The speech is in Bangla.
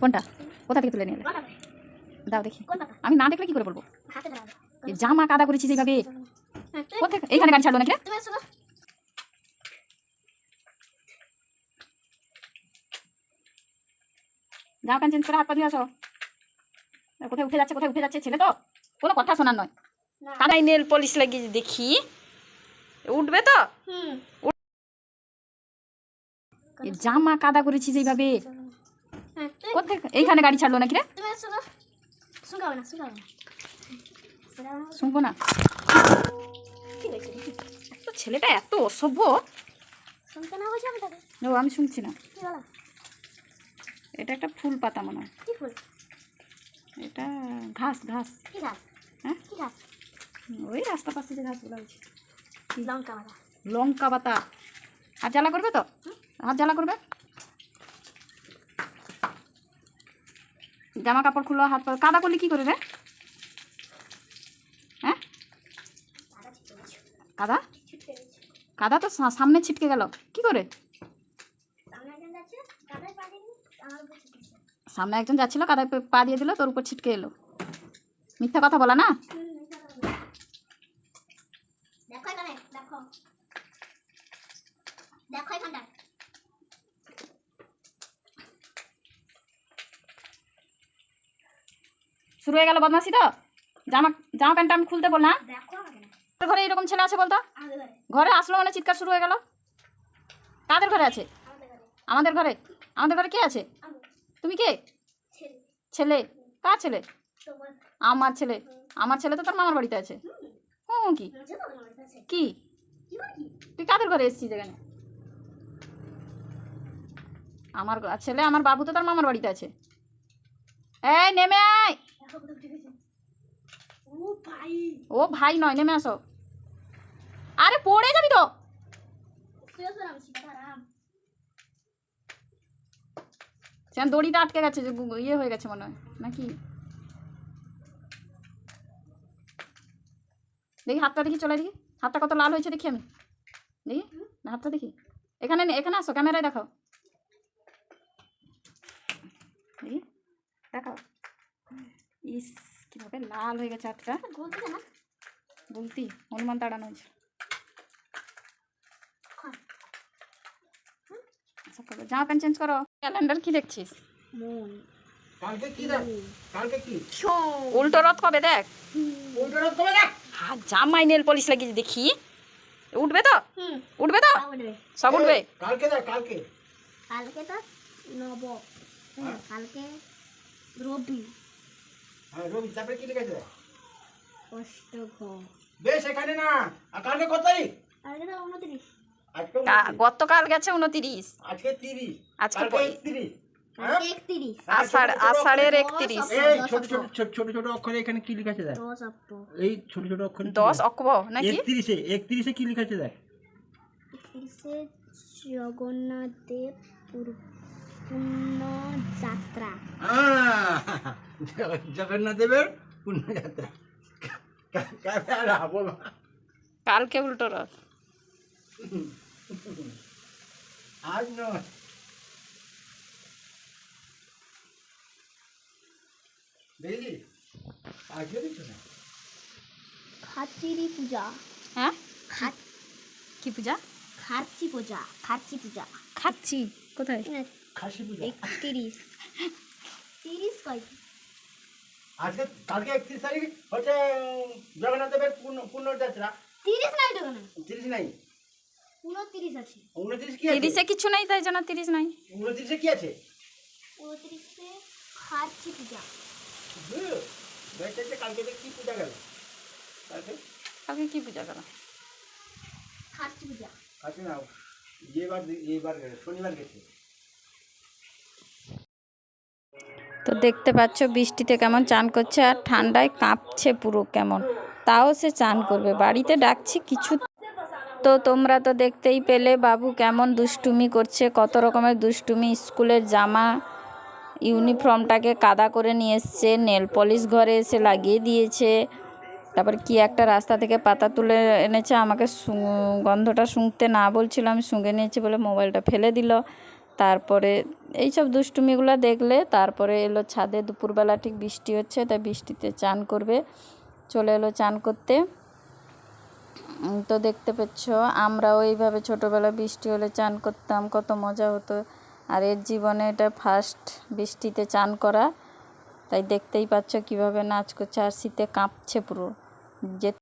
কোনটা? কোথা থেকে তুলে নিয়ে এলে? দাও দেখি। আমি না দেখলে কি করে বলবো? জামা কাদা করেছি যেভাবে। কোথায়? এইখানে গাড়ি ছাড়লো নাকি? জামা প্যান্ট চেঞ্জ করে হাত পা দিয়ে আসো। কোথায় উঠে যাচ্ছে, কোথায় উঠে যাচ্ছে, ছেলে তো কোনো কথা শোনার নয়। কাদাই নেল পলিশ লাগিয়ে দেখি উঠবে তো। জামা কাদা করেছি যেভাবে। কোথায়? এইখানে গাড়ি ছাড়লো নাকি রে? শুনবো না। তো ছেলেটা এত অসভ্য। ও আমি শুনছি না। এটা একটা ফুল পাতা মনে হয়। এটা ঘাস ঘাস। হ্যাঁ ওই রাস্তা পাশে যে ঘাসগুলো আছে। লঙ্কা পাতা। হাত জ্বালা করবে তো? হাত জ্বালা করবে। জামা কাপড় খুলো, হাত পা কাদা করলে কি করে রে? হ্যাঁ কাদা কাদা তো সামনে ছিটকে গেল কি করে? সামনে একজন যাচ্ছিল, কাদায় পা দিয়ে দিল, তোর উপর ছিটকে এলো। মিথ্যা কথা বলা না। শুরু হয়ে গেল বদমাসি তো। জামা জামা প্যান্টটা আমি খুলতে বললাম। ঘরে এরকম ছেলে আছে বলতো? ঘরে আসলো মানে চিৎকার শুরু হয়ে গেল। কাদের ঘরে আছে? আমাদের ঘরে। আমাদের ঘরে কে আছে? তুমি কে? ছেলে? কার ছেলে? আমার ছেলে। আমার ছেলে তো তোর মামার বাড়িতে আছে। কি কি তুই কাদের ঘরে এসেছিস এখানে? আমার ছেলে, আমার বাবু তো তার মামার বাড়িতে আছে। এই নেমে আয়। ও ভাই নয়, নেমে আসো। আরে পড়ে যাবি তো। দড়িটা আটকে গেছে, যে ইয়ে হয়ে গেছে মনে হয় নাকি। দেখি হাতটা, দেখি চলে দেখি হাতটা কত লাল হয়েছে, দেখি আমি দেখি হাতটা দেখি। এখানে এখানে আসো, ক্যামেরায় দেখাও। দেখি দেখাও। ইস কিভাবে লাল হয়ে গেছে হাতটা। বলতি হনুমান তাড়ানো হয়েছে। জামা প্যান্ট চেঞ্জ করো। ক্যালেন্ডার কি দেখছিস? উল্টো রথ কবে দেখ। জামাই নেল পলিশ লাগিয়ে দেখি উঠবে তো। উঠবে তো সব উঠবে। কালকে তো নব, কালকে রবি। রবি তারপরে কি লিখেছে? অষ্টঘ। বেশ এখানে না। আর কালকে কত তারিখ? কালকে তো 29। আজকে গতকাল গেছে 29। আজকে 30। আজকে 31। কালকে 31। আষাঢ়ের 31। এই ছোট ছোট অক্ষরে এখানে কি লেখা আছে দেখ। 10 অক্টোবর। এই ছোট ছোট অক্ষরে 10 অক্টোবর নাকি? 31 কি লেখা আছে দেখ। 31 জগন্নাথ দেব পূর্ণ যাত্রা। জগন্নাথ দেবের পূর্ণ যাত্রা। কালকে উল্টো রথ। আজ নয়। দেখলি আজকে দিচ্ছ না। খাচিরি পূজা। হ্যাঁ কি পূজা? খাচ্ছি পূজা। খাচ্ছি পূজা। খাচ্ছি কোথায়? খাসি পূজা। 31 30 কয়? আজকে কালকে 31 তারিখ হচ্ছে জগন্নাথ দেবের পূর্ণ যাত্রা। 30 নাই তো না। 30 নাই, 29 আছে। 29 কি আছে? 30 এ কিছু নাই, তাই জানা 30 নাই। 29 এ কি আছে? 29 এ খাচ্ছি পূজা। দেখতে কালকে কি পূজা গেল? কালকে কি পূজা গেল? খাচ্ছি পূজা। খাচ্ছি না, এবার শনিবার গেছে। তো দেখতে পাচ্ছ বৃষ্টিতে কেমন চান করছে, আর ঠান্ডায় কাঁপছে পুরো কেমন। তাও সে চান করবে, বাড়িতে ডাকছি কিছু। তো তোমরা তো দেখতেই পেলে বাবু কেমন দুষ্টুমি করছে, কত রকমের দুষ্টুমি। স্কুলের জামা ইউনিফর্মটাকে কাদা করে নিয়ে এসছে, নেল পলিশ ঘরে এসে লাগিয়ে দিয়েছে। তারপর কি একটা রাস্তা থেকে পাতা তুলে এনেছে, আমাকে গন্ধটা শুঁকতে না বলছিল, আমি শুঁকে নিয়েছি বলে মোবাইলটা ফেলে দিল। তারপরে এইসব দুষ্টুমিগুলো দেখলে তারপরে এলো ছাদে। দুপুরবেলা ঠিক বৃষ্টি হচ্ছে, তাই বৃষ্টিতে চান করবে, চলে এলো চান করতে। তো দেখতে পাচ্ছ আমরাও এইভাবে ছোটোবেলায় বৃষ্টি হলে চান করতাম, কত মজা হতো। আর এর জীবনে এটা ফার্স্ট বৃষ্টিতে চান করা, তাই দেখতেই পাচ্ছ কিভাবে নাচ করছে, আর শীতে কাঁপছে পুরো। যে